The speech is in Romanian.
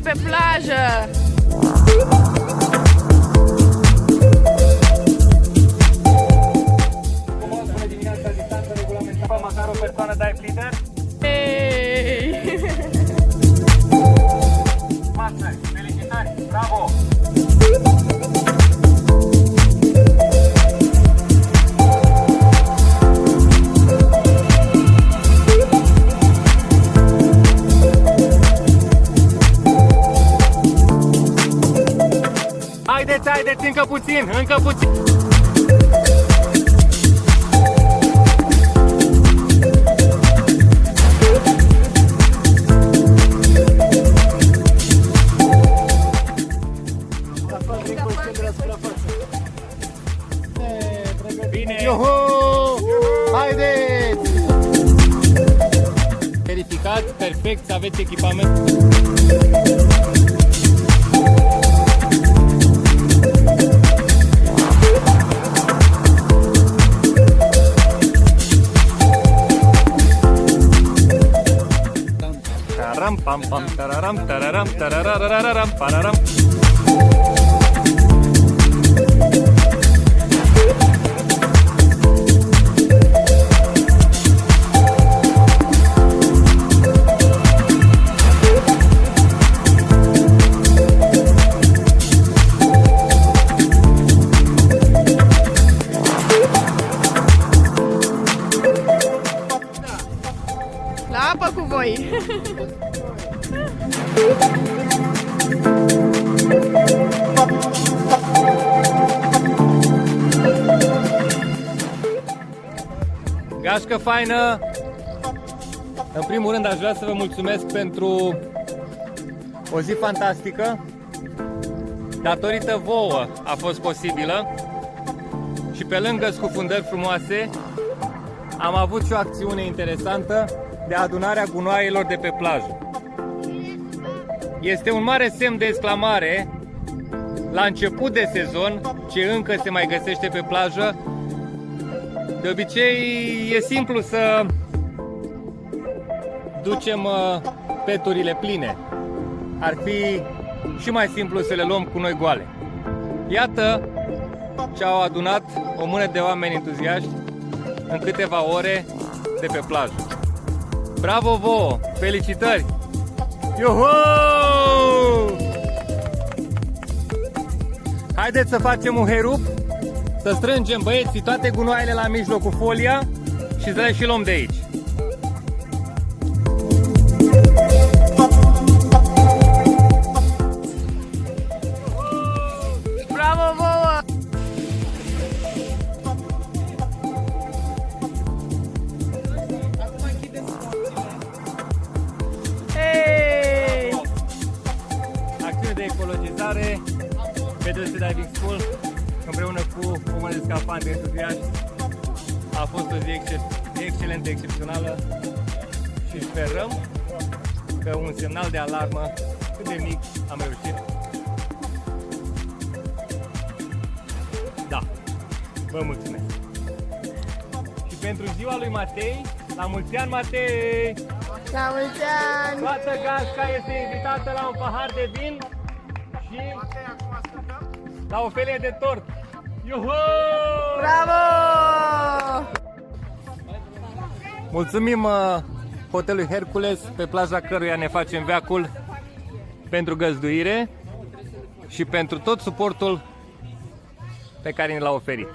Pe plajă! Bună dimineața, distanță regulamentară, măcar o persoană dai plider. Hey! Masă, felicitări, bravo! Haideți, haideți, încă puțin, încă puțin! Bine! Iuhu! Haideți! Verificat, perfect, să aveți echipament. Tararam pam pam tararam tararam tararararam pararam. La apă cu voi! Gașcă faină! În primul rând aș vrea să vă mulțumesc pentru o zi fantastică. Datorită vouă a fost posibilă și pe lângă scufundări frumoase am avut și o acțiune interesantă de adunare a gunoaielor de pe plajă. Este un mare semn de exclamare la început de sezon ce încă se mai găsește pe plajă. De obicei e simplu să ducem peturile pline. Ar fi și mai simplu să le luăm cu noi goale. Iată ce au adunat o mână de oameni entuziaști în câteva ore de pe plajă. Bravo vouă! Felicitări! Iuhu! Haideți să facem un herup, să strângem, băieții, toate gunoaiele la mijloc cu folia și să le și luăm de aici. Bravo vouă! Hey! Acțiune de ecologizare pe Dulce Diving School împreună cu o mână de scafandri entuziaști. A fost o zi excelentă, excepțională și sperăm că un semnal de alarmă cât de mic am reușit. Da, vă mulțumesc! Și pentru ziua lui Matei, la mulți ani, Matei! La mulți ani! Toată gașca este invitată la un pahar de vin și la o felie de tort. Iuhu! Bravo! Mulțumim hotelului Hercules, pe plaja căruia ne facem veacul, pentru găzduire și pentru tot suportul pe care ne l-a oferit.